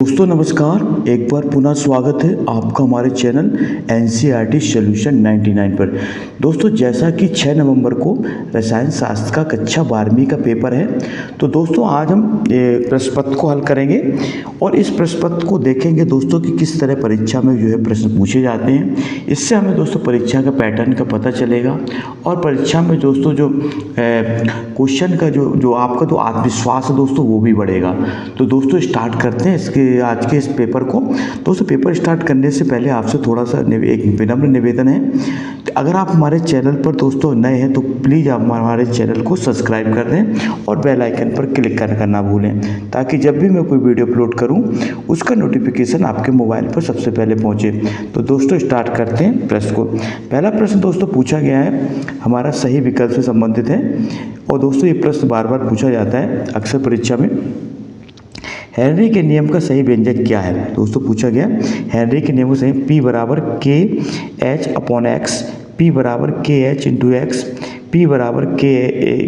दोस्तों नमस्कार, एक बार पुनः स्वागत है आपका हमारे चैनल एनसीईआरटी सॉल्यूशन 99 पर। दोस्तों जैसा कि 6 नवंबर को रसायन शास्त्र का कक्षा 12वीं का पेपर है, तो दोस्तों आज हम प्रश्न पत्र को हल करेंगे और इस प्रश्न पत्र को देखेंगे दोस्तों कि किस तरह परीक्षा में जो है प्रश्न पूछे जाते हैं। इससे हमें दोस्तों परीक्षा का पैटर्न का पता चलेगा और परीक्षा में दोस्तों जो क्वेश्चन का जो आपका जो आत्मविश्वास है दोस्तों वो भी बढ़ेगा। तो दोस्तों स्टार्ट करते हैं इसके आज के इस पेपर को। दोस्तों पेपर स्टार्ट करने से पहले आपसे थोड़ा सा एक विनम्र निवेदन है, तो अगर आप हमारे चैनल पर दोस्तों नए हैं तो प्लीज़ आप हमारे चैनल को सब्सक्राइब कर दें और बेल आइकन पर क्लिक करना ना भूलें, ताकि जब भी मैं कोई वीडियो अपलोड करूं उसका नोटिफिकेशन आपके मोबाइल पर सबसे पहले पहुंचे। तो दोस्तों स्टार्ट करते हैं प्रश्न को। पहला प्रश्न दोस्तों पूछा गया है हमारा सही विकल्प से संबंधित है और दोस्तों ये प्रश्न बार बार पूछा जाता है अक्सर परीक्षा में। हेनरी के नियम का सही व्यंजक क्या है? दोस्तों पूछा गया हेनरी के नियम का सही P बराबर के एच अपॉन एक्स, P बराबर के एच इंटू एक्स, P बराबर के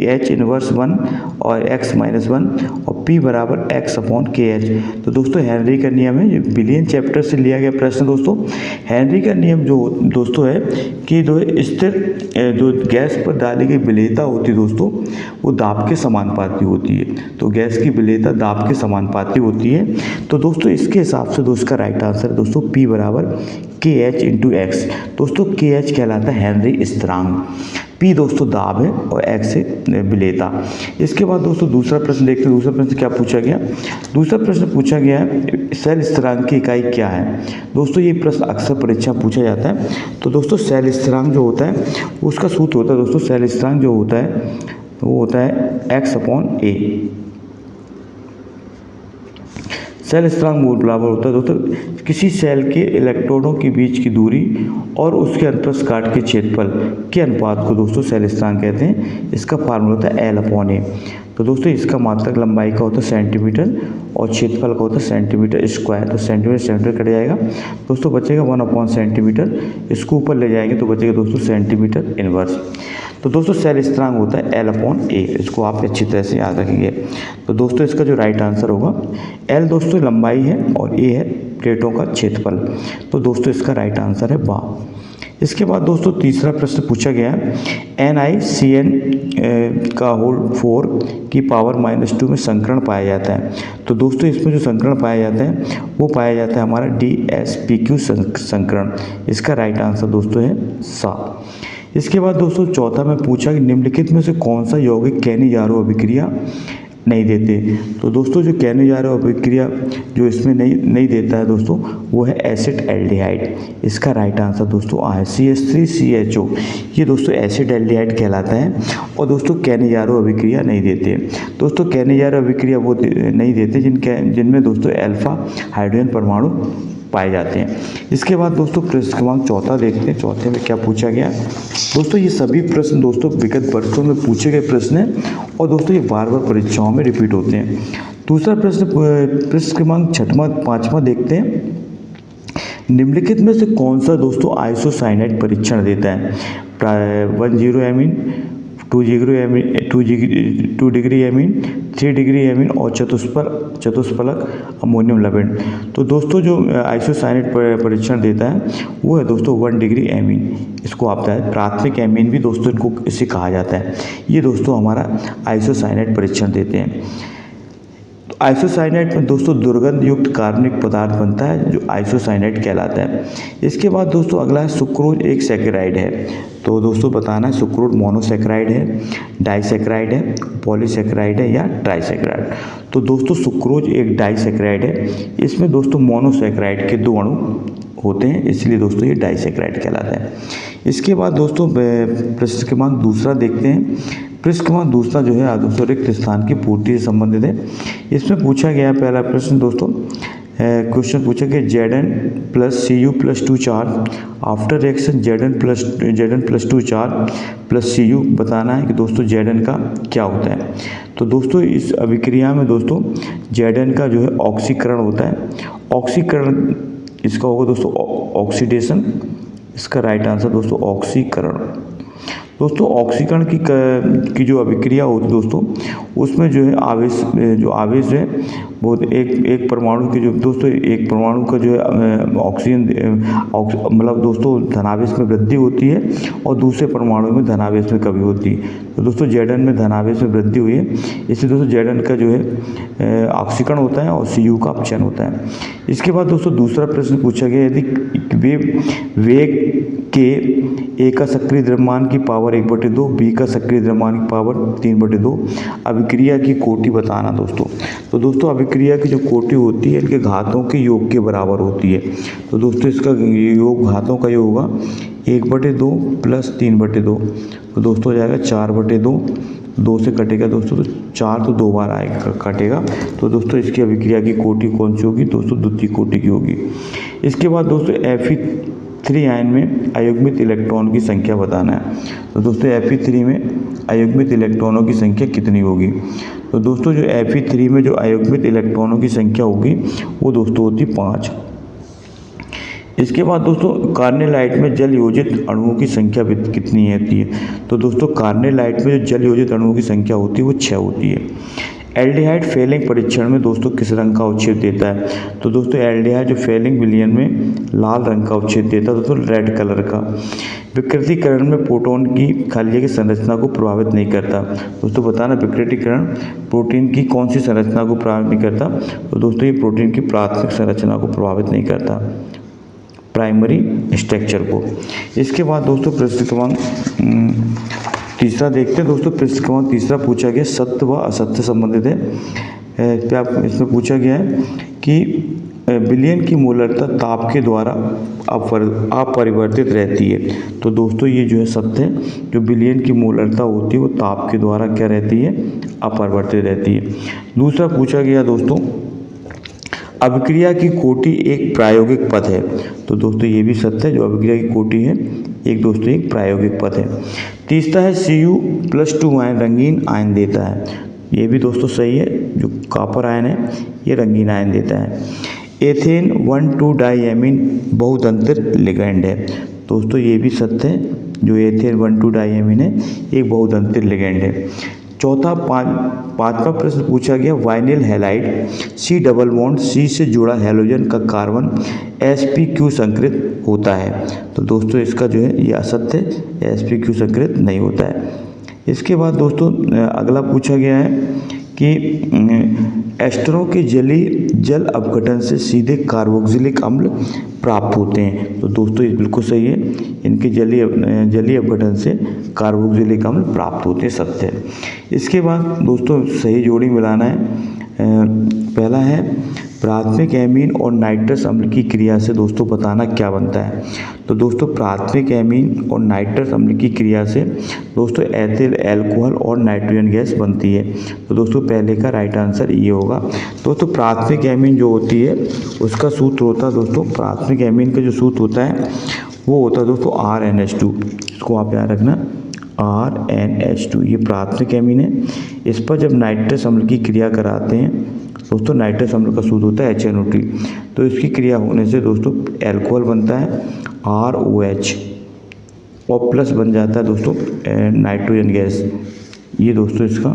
एच इनवर्स 1 और x माइनस 1 और P बराबर x अपॉन के एच। तो दोस्तों हेनरी का नियम है, ये विलियन चैप्टर से लिया गया प्रश्न। दोस्तों हेनरी का नियम जो दोस्तों है कि जो स्थिर जो गैस पर डाली गई विलेयता होती है दोस्तों वो दाब के समानुपाती होती है। तो गैस की विलेयता दाब के समानुपाती होती है। तो दोस्तों इसके हिसाब से दोस्तों का राइट आंसर है दोस्तों P बराबर के एच इंटू एक्स। दोस्तों के एच कहलाता है हेनरी स्थिरांक, P दोस्तों दाब है और x है विलेयता। इसके बाद दोस्तों दूसरा प्रश्न देखते हैं। दूसरा प्रश्न क्या पूछा गया? दूसरा प्रश्न पूछा गया है सेल स्थिरांक की इकाई क्या है? दोस्तों ये प्रश्न अक्सर परीक्षा पूछा जाता है। तो दोस्तों सेल स्थिरांक जो होता है उसका सूत्र होता है दोस्तों, सेल स्थिरांक जो होता है वो होता है x अपॉन ए। सेल स्थिरांक मूल बराबर होता है दोस्तों किसी सेल के इलेक्ट्रॉनों के बीच की दूरी और उसके अंतरस्थ काट के क्षेत्रफल के अनुपात को दोस्तों सेल स्थिरांक कहते हैं। इसका फार्मूला होता है L अपॉन ए। तो दोस्तों इसका मात्रक लंबाई का होता है सेंटीमीटर और क्षेत्रफल का होता है सेंटीमीटर स्क्वायर। तो सेंटीमीटर कट जाएगा दोस्तों, बचेगा 1 अपॉन सेंटीमीटर। इसको ऊपर ले जाएंगे तो बचेगा दोस्तों सेंटीमीटर इनवर्स। तो दोस्तों सेल स्थिरांक होता है L अपॉन ए, इसको आप अच्छी तरह से याद रखेंगे। तो दोस्तों इसका जो राइट आंसर होगा L दोस्तों लंबाई है और ए है प्लेटों का क्षेत्रफल। तो दोस्तों इसका राइट आंसर है बा। इसके बाद दोस्तों तीसरा प्रश्न पूछा गया है NiCN का होल 4 की पावर -2 में संकरण पाया जाता है। तो दोस्तों इसमें जो संकरण पाया जाता है वो पाया जाता है हमारा DsPQ संकरण। इसका राइट आंसर दोस्तों है सा। इसके बाद दोस्तों चौथा में पूछा कि निम्नलिखित में से कौन सा यौगिक कैनिजारो अभिक्रिया नहीं देते? तो दोस्तों जो कैनिजारो अभिक्रिया जो इसमें नहीं देता है दोस्तों वो है एसिड एल्डिहाइड। इसका राइट आंसर दोस्तों आ है CH3CHO। ये दोस्तों एसिड एल्डिहाइड कहलाता है और दोस्तों कैनिजारो अभिक्रिया नहीं देते। दोस्तों कैनिजारो अभिक्रिया वो नहीं देते जिनमें दोस्तों अल्फा हाइड्रोजन परमाणु पाए जाते हैं। इसके बाद दोस्तों प्रश्न क्रमांक चौथा देखते हैं। चौथे में क्या पूछा गया? दोस्तों ये सभी प्रश्न दोस्तों विगत वर्षों में पूछे गए प्रश्न हैं और दोस्तों ये बार बार परीक्षाओं में रिपीट होते हैं। दूसरा प्रश्न क्रमांक पाँचवा देखते हैं। निम्नलिखित में से कौन सा दोस्तों आइसोसाइनाइड परीक्षण देता है? 10 amine, 2 degree amine, 3 degree amine और चतुष्फलक अमोनियम लवण। तो दोस्तों जो आइसोसाइनाइड परीक्षण देता है वो है दोस्तों 1 डिग्री एमीन। इसको आप प्राथमिक एमीन भी दोस्तों इनको इसे कहा जाता है। ये दोस्तों हमारा आइसोसाइनाइड परीक्षण देते हैं। तो आइसोसाइनाइड में दोस्तों दुर्गंध युक्त कार्बनिक पदार्थ बनता है जो आइसोसाइनाइड कहलाता है। इसके बाद दोस्तों अगला है सुक्रोज एक सैकेराइड है। तो दोस्तों बताना है सुक्रोज मोनोसैकेराइड है, डाइसैकेराइड है, पॉलीसैकेराइड है या ट्राइसैकेराइड। तो दोस्तों सुक्रोज एक डाइसैकेराइड है। इसमें दोस्तों मोनोसैकेराइड के 2 अणु होते हैं, इसलिए दोस्तों ये डाइसैकेराइड कहलाता है। इसके बाद दोस्तों प्रश्न क्रमांक दूसरा देखते हैं। प्रश्न क्रमांक दूसरा जो है दोस्तों रिक्त स्थान की पूर्ति से संबंधित है। इसमें पूछा गया पहला प्रश्न दोस्तों क्वेश्चन पूछा कि Zn plus Cu+2 charge after reaction Zn+2 charge plus Cu बताना है कि दोस्तों Zn का क्या होता है। तो दोस्तों इस अभिक्रिया में दोस्तों Zn का जो है ऑक्सीकरण होता है। ऑक्सीकरण इसका होगा दोस्तों ऑक्सीडेशन। इसका राइट आंसर दोस्तों ऑक्सीकरण। दोस्तों ऑक्सीकरण की जो अभिक्रिया होती है दोस्तों, उसमें जो है आवेश है वो एक परमाणु की जो दोस्तों एक परमाणु का जो है ऑक्सीजन मतलब दोस्तों धनावेश में वृद्धि होती है और दूसरे परमाणु में धनावेश में कमी होती है। तो दोस्तों Zn में धनावेश में वृद्धि हुई है, इसलिए दोस्तों Zn का जो है ऑक्सीकरण होता है और Cu का अपचयन होता है। इसके बाद दोस्तों दूसरा प्रश्न पूछा गया, यदि वेग के ए का सक्रिय द्रव्यमान की पावर 1/2, बी का सक्रिय द्रव्यमान की पावर 3/2, अभिक्रिया की कोटि बताना दोस्तों। तो दोस्तों अभिक्रिया की जो कोटि होती है इनके घातों के योग के बराबर होती है। तो दोस्तों इसका योग घातों का योग होगा 1/2 प्लस 3/2, तो दोस्तों हो जाएगा 4/2, 2 से कटेगा दोस्तों, तो 4 तो 2 बार आएगा कटेगा। तो दोस्तों इसकी अभिक्रिया की कोटि कौन सी होगी दोस्तों, द्वितीय कोटि की होगी। इसके बाद दोस्तों Fe3 आयन में अयुग्मित इलेक्ट्रॉन की संख्या बताना है। तो दोस्तों Fe3 में अयुग्मित इलेक्ट्रॉनों की संख्या कितनी होगी। तो दोस्तों जो Fe3 में जो अयुग्मित इलेक्ट्रॉनों की संख्या होगी वो दोस्तों होती 5। इसके बाद दोस्तों कार्नेलाइट में जल योजित अणुओं की संख्या कितनी होती है। तो दोस्तों कार्नेलाइट में जो जल योजित अणुओं की संख्या होती है वो 6 होती है। एल्डिहाइड फेलिंग परीक्षण में दोस्तों किस रंग का अवक्षेप देता है। तो दोस्तों एल्डिहाइड जो फेलिंग विलयन में लाल रंग का अवक्षेप देता है दोस्तों, रेड कलर का। विकृतीकरण में प्रोटॉन की खालिया की संरचना को प्रभावित नहीं करता। दोस्तों बताना विकृतीकरण प्रोटीन की कौन सी संरचना को प्रभावित नहीं करता। तो दोस्तों ये प्रोटीन की प्राथमिक संरचना को प्रभावित नहीं करता, प्राइमरी स्ट्रक्चर को। इसके बाद दोस्तों प्रश्न क्रमांक तीसरा देखते हैं दोस्तों। प्रश्न क्रमांक तीसरा पूछा गया सत्य व असत्य संबंधित है। इसमें पूछा गया है कि विलयन की मोलरता ताप के द्वारा अपरिवर्तित रहती है। तो दोस्तों ये जो है सत्य है, जो विलयन की मोलरता होती है वो ताप के द्वारा क्या रहती है, अपरिवर्तित रहती है। दूसरा पूछा गया दोस्तों अभिक्रिया की कोटि एक प्रायोगिक पद है। तो दोस्तों ये भी सत्य है, जो अभिक्रिया की कोटि है एक प्रायोगिक पद है। तीसरा है Cu+2 आयन रंगीन आयन देता है। ये भी दोस्तों सही है, जो कॉपर आयन है ये रंगीन आयन देता है। एथेन 1,2-डाइएमीन बहुतंत्र लिगैंड है। दोस्तों ये भी सत्य है, जो एथेन 1,2-डाइएमीन है एक बहुतंत्र लिगैंड है। चौथा पांचवा प्रश्न पूछा गया vinyl halide C double bond C से जुड़ा हैलोजन का कार्बन sp संकृत होता है। तो दोस्तों इसका जो है ये असत्य है, sp संकृत नहीं होता है। इसके बाद दोस्तों अगला पूछा गया है कि एस्टरों के जल अपघटन से सीधे कार्बोक्सिलिक अम्ल प्राप्त होते हैं। तो दोस्तों ये बिल्कुल सही है, इनके जलीय अपघटन से कार्बोक्सिलिक अम्ल प्राप्त होते हैं, सत्य है। इसके बाद दोस्तों सही जोड़ी मिलाना है। पहला है प्राथमिक एमीन और नाइट्रस अम्ल की क्रिया से दोस्तों बताना क्या बनता है। तो दोस्तों प्राथमिक एमीन और नाइट्रस अम्ल की क्रिया से दोस्तों एथिल अल्कोहल और नाइट्रोजन गैस बनती है। तो दोस्तों पहले का राइट आंसर ये होगा। दोस्तों प्राथमिक एमीन जो होती है उसका सूत्र होता है दोस्तों, प्राथमिक एमीन का जो सूत्र होता है वो होता है दोस्तों RnH2। इसको आप याद रखना, RnH2 ये प्राथमिक एमीन है। इस पर जब नाइट्रस अम्ल की क्रिया कराते हैं दोस्तों, नाइट्रस अम्ल का सूत्र होता है HNO3। तो इसकी क्रिया होने से दोस्तों एल्कोहल बनता है ROH और प्लस बन जाता है दोस्तों नाइट्रोजन गैस। ये दोस्तों इसका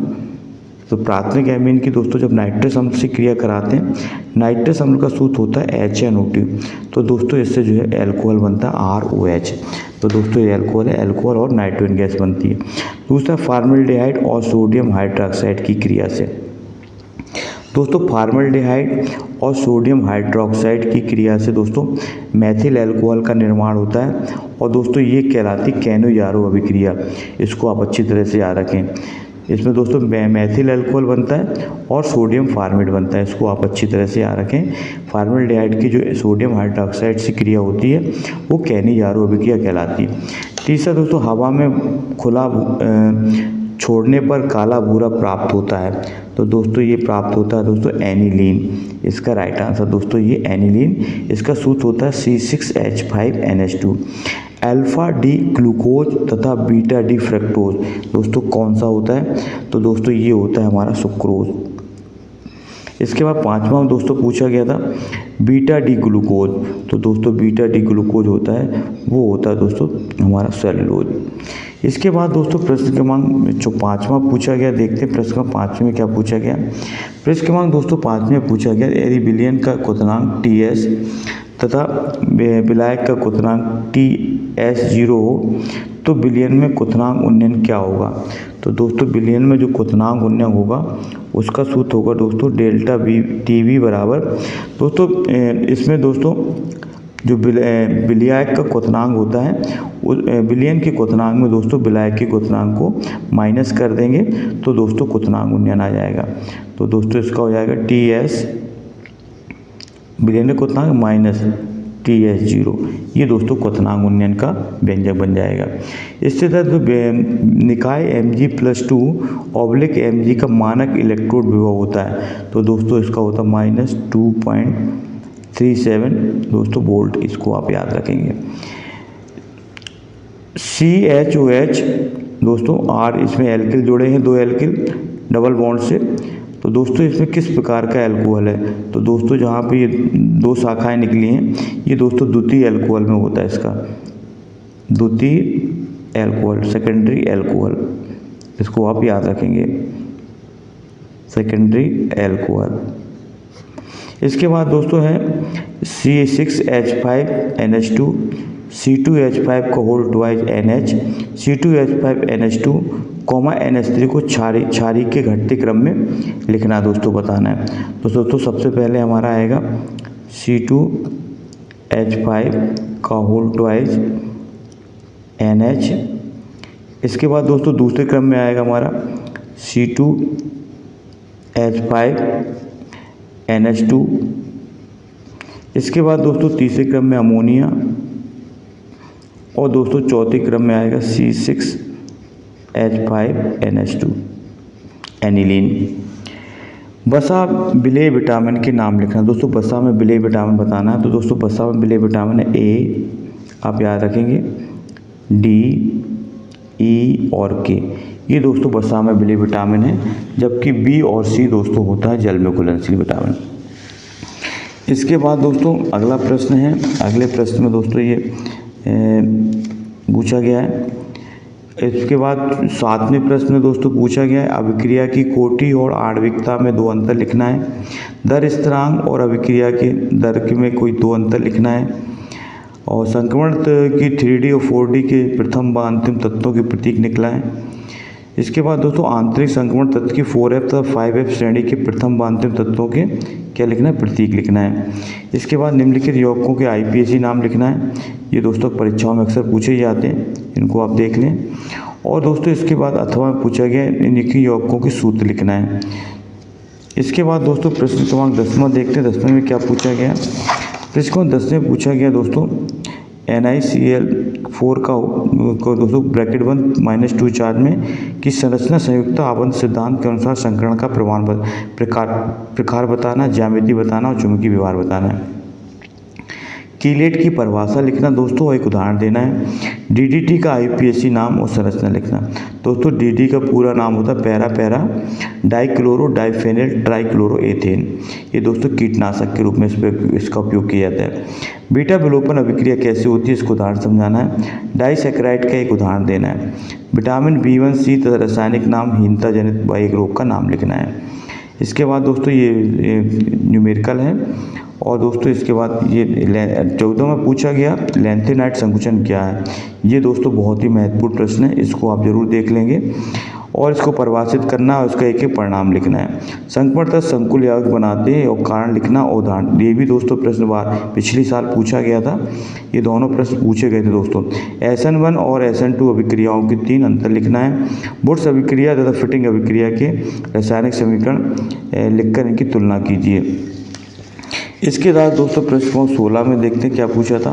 तो प्राथमिक एमीन की दोस्तों जब नाइट्रस अम्ल से क्रिया कराते हैं, नाइट्रस अम्ल का सूत्र होता है HNO2। तो दोस्तों इससे जो है एल्कोहल बनता है ROH। तो दोस्तों ये एल्कोहल है, एल्कोहल और नाइट्रोजन गैस बनती है। दूसरा फॉर्मल्डिहाइड और सोडियम हाइड्रोक्साइड की क्रिया से। दोस्तों फॉर्मल्डिहाइड और सोडियम हाइड्रोक्साइड की क्रिया से दोस्तों मैथिल अल्कोहल का निर्माण होता है और दोस्तों ये कहलाती कैनो-यारो अभिक्रिया। इसको आप अच्छी तरह से याद रखें। इसमें दोस्तों मैथिल अल्कोहल बनता है और सोडियम फॉर्मेट बनता है, इसको आप अच्छी तरह से याद रखें। फॉर्मल्डिहाइड की जो सोडियम हाइड्रोक्साइड से क्रिया होती है वो कैनो-यारो अभिक्रिया कहलाती है। तीसरा दोस्तों हवा में खुला छोड़ने पर काला भूरा प्राप्त होता है। तो दोस्तों ये प्राप्त होता है दोस्तों एनिलीन। इसका राइट आंसर दोस्तों ये एनिलीन। इसका सूत्र होता है C6H5NH2। अल्फा डी ग्लूकोज तथा बीटा डी फ्रक्टोज दोस्तों कौन सा होता है। तो दोस्तों ये होता है हमारा सुक्रोज। इसके बाद पाँचवा दोस्तों पूछा गया था बीटा डी ग्लूकोज। तो दोस्तों बीटा डी ग्लूकोज होता है, वो होता है दोस्तों हमारा सेलुलोज। इसके बाद दोस्तों प्रश्न क्रमांक जो पाँचवा पूछा गया, देखते हैं प्रश्न क्रमांक पाँचवें में क्या पूछा गया। प्रश्न क्रमांक दोस्तों पाँचवें में पूछा गया यदि विलयन का क्वथनांक TS तथा विलायक का क्वथनांक TS0 हो तो विलयन में क्वथनांक उन्नयन क्या होगा। तो दोस्तों विलयन में जो क्वथनांक उन्नयन होगा उसका सूत्र होगा दोस्तों डेल्टा TV बराबर। दोस्तों इसमें दोस्तों जो विलायक का क्वथनांक होता है विलयन के क्वथनांक में दोस्तों विलायक के क्वथनांक को माइनस कर देंगे तो दोस्तों क्वथनांक उन्नयन आ जाएगा। तो दोस्तों इसका हो जाएगा TS विलयन का क्वथनांक माइनस TS0, ये दोस्तों क्वथनांक उन्नयन का व्यंजक बन जाएगा। इससे तहत निकाय Mg+2 ऑब्लिक Mg का मानक इलेक्ट्रोड विभव होता है। तो दोस्तों इसका होता है -2.37 दोस्तों वोल्ट, इसको आप याद रखेंगे। CHOH दोस्तों R इसमें एल्किल जुड़े हैं, 2 एल्किल डबल बॉन्ड से। तो दोस्तों इसमें किस प्रकार का एल्कोहल है। तो दोस्तों जहाँ पे ये 2 शाखाएं निकली हैं ये दोस्तों द्वितीय एल्कोहल में होता है, इसका द्वितीय एल्कोहल, सेकेंडरी एल्कोहल, इसको आप याद रखेंगे, सेकेंडरी एल्कोहल। इसके बाद दोस्तों है C6H5NH2 C2H5 का whole twice NH C2H5NH2 NH3 को क्षारी के घटते क्रम में लिखना दोस्तों बताना है। तो दोस्तों सबसे पहले हमारा आएगा C2H5 का होल ट्वाइस NH। इसके बाद दोस्तों दूसरे क्रम में आएगा हमारा C2H5NH2। इसके बाद दोस्तों तीसरे क्रम में अमोनिया और दोस्तों चौथे क्रम में आएगा C6H5NH2 एनिलीन। वसा विलेय विटामिन के नाम लिखना। दोस्तों वसा में विलेय विटामिन बताना है। तो दोस्तों वसा में विलेय विटामिन है A, आप याद रखेंगे, D, E और K, ये दोस्तों वसा में विलेय विटामिन है। जबकि B और C दोस्तों होता है जल में घुलनशील विटामिन। इसके बाद दोस्तों अगला प्रश्न है। अगले प्रश्न में दोस्तों ये पूछा गया है। इसके बाद 7वें प्रश्न में दोस्तों पूछा गया है अभिक्रिया की कोटि और आणविकता में 2 अंतर लिखना है। दर स्थिरांक और अभिक्रिया के दर में कोई 2 अंतर लिखना है। और संक्रमण की 3D और 4D के प्रथम व अंतिम तत्वों के प्रतीक निकला है। इसके बाद दोस्तों आंतरिक संक्रमण तत्व की 4F तथा 5F श्रेणी के प्रथम व अंतिम तत्वों के क्या लिखना है, प्रतीक लिखना है। इसके बाद निम्नलिखित यौगिकों के IPAC नाम लिखना है। ये दोस्तों परीक्षाओं में अक्सर पूछे जाते हैं, इनको आप देख लें। और दोस्तों इसके बाद अथवा में पूछा गया निम्नलिखित यौगिकों के सूत्र लिखना है। इसके बाद दोस्तों प्रश्न क्रमांक 10वां देखते हैं। 10वें में क्या पूछा गया। प्रश्न क्रमांक 10वें पूछा गया दोस्तों NiCl4 का दोस्तों ब्रैकेट 1-2 चार्ज में कि संरचना संयुक्त आबंध सिद्धांत के अनुसार संकरण का प्रकार बताना, ज्यामिति बताना और चुंबकीय व्यवहार बताना है। कीलेट की परिभाषा लिखना दोस्तों और एक उदाहरण देना है। DDT का IPAC नाम और संरचना लिखना। दोस्तों DDT का पूरा नाम होता है पैरा डाइक्लोरो डाइफेनिल ट्राइक्लोरोएथेन। ये दोस्तों कीटनाशक के रूप में इसका उपयोग किया जाता है। बीटा विलोपन अभिक्रिया कैसे होती है, इसको उदाहरण समझाना है। डाइसैकेराइड का एक उदाहरण देना है। विटामिन B1C तथा रासायनिक नाम हीनता जनित एक रोग का नाम लिखना है। इसके बाद दोस्तों ये न्यूमेरिकल है। और दोस्तों इसके बाद ये 14 में पूछा गया लैंथेनाइट संकुचन क्या है। ये दोस्तों बहुत ही महत्वपूर्ण प्रश्न है, इसको आप जरूर देख लेंगे और इसको परिभाषित करना और उसका एक प्रणाम लिखना है। संक्रमण तथा संकुल यौगिक बनाते हैं और कारण लिखना और उदाहरण। ये भी दोस्तों प्रश्न पिछले साल पूछा गया था, ये दोनों प्रश्न पूछे गए थे दोस्तों। SN1 और SN2 अभिक्रियाओं के 3 अंतर लिखना है। वुड्स अभिक्रिया तथा फिटिंग अभिक्रिया के रासायनिक समीकरण लिखकर इनकी तुलना कीजिए। इसके बाद दोस्तों प्रश्न 16 में देखते हैं क्या पूछा था।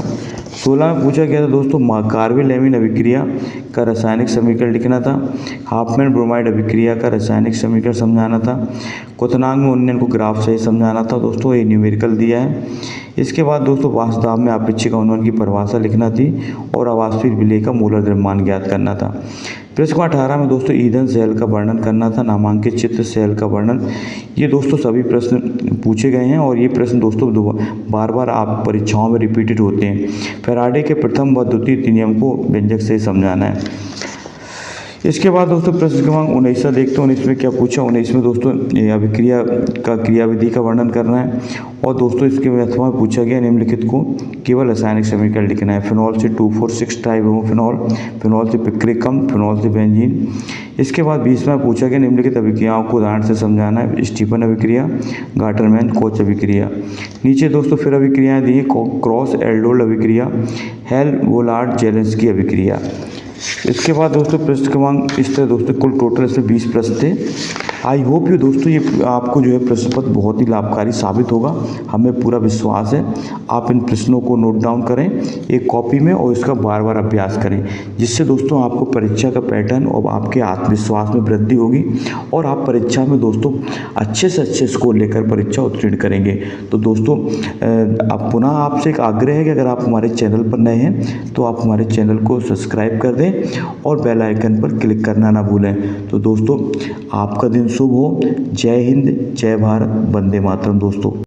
16 में पूछा गया था दोस्तों कार्बेलेमीन अभिक्रिया का रासायनिक समीकरण लिखना था। हाफमैन ब्रोमाइड अभिक्रिया का रासायनिक समीकरण समझाना था। क्वथनांक में उन्नयन को ग्राफ सही समझाना था दोस्तों, ये न्यूमेरिकल दिया है। इसके बाद दोस्तों वास्तव में आपेक्षिक अवनमन की परिभाषा लिखना थी और अवाष्पित विलेय का मूलर द्रव्यमान ज्ञात करना था। प्रश्न 18 में दोस्तों ईंधन सेल का वर्णन करना था, नामांकित चित्र सेल का वर्णन। ये दोस्तों सभी प्रश्न पूछे गए हैं और ये प्रश्न दोस्तों बार बार आप परीक्षाओं में रिपीटेड होते हैं। फैराडे के प्रथम व द्वितीय नियम को व्यंजक से समझाना है। इसके बाद दोस्तों प्रश्न क्रमांक 19 देखते हैं। 19 में क्या पूछा? 19 में दोस्तों अभिक्रिया का क्रियाविधि का वर्णन करना है और दोस्तों इसके अथवा में पूछा गया निम्नलिखित को केवल रासायनिक समीकरण लिखना है। फिनॉल से 2,4,6 ट्राइब्रोमोफिनॉल, फिनॉल से पिक्रिकम, फिनॉल से बेंजीन। इसके बाद 20 में पूछा गया निम्नलिखित अभिक्रियाओं को उदाहरण से समझाना है। स्टीफन अभिक्रिया, गाटरमैन कोच अभिक्रिया। नीचे दोस्तों फिर अभिक्रियाएं दी क्रॉस एल्डोल्ड अभिक्रिया, हेल-वोलार्ड जेलेंस्की अभिक्रिया। इसके बाद दोस्तों प्रश्न क्रमांक इस तरह दोस्तों कुल टोटल इसमें 20 प्रश्न थे। आई होप यू दोस्तों ये आपको जो है प्रश्न पत्र बहुत ही लाभकारी साबित होगा, हमें पूरा विश्वास है। आप इन प्रश्नों को नोट डाउन करें एक कॉपी में और इसका बार बार अभ्यास करें, जिससे दोस्तों आपको परीक्षा का पैटर्न और आपके आत्मविश्वास में वृद्धि होगी और आप परीक्षा में दोस्तों अच्छे से अच्छे स्कोर लेकर परीक्षा उत्तीर्ण करेंगे। तो दोस्तों अब पुनः आपसे एक आग्रह है कि अगर आप हमारे चैनल पर नए हैं तो आप हमारे चैनल को सब्सक्राइब कर दें और बेल आइकन पर क्लिक करना ना भूलें। तो दोस्तों आपका दिन शुभ हो। जय हिंद, जय भारत, वंदे मातरम दोस्तों।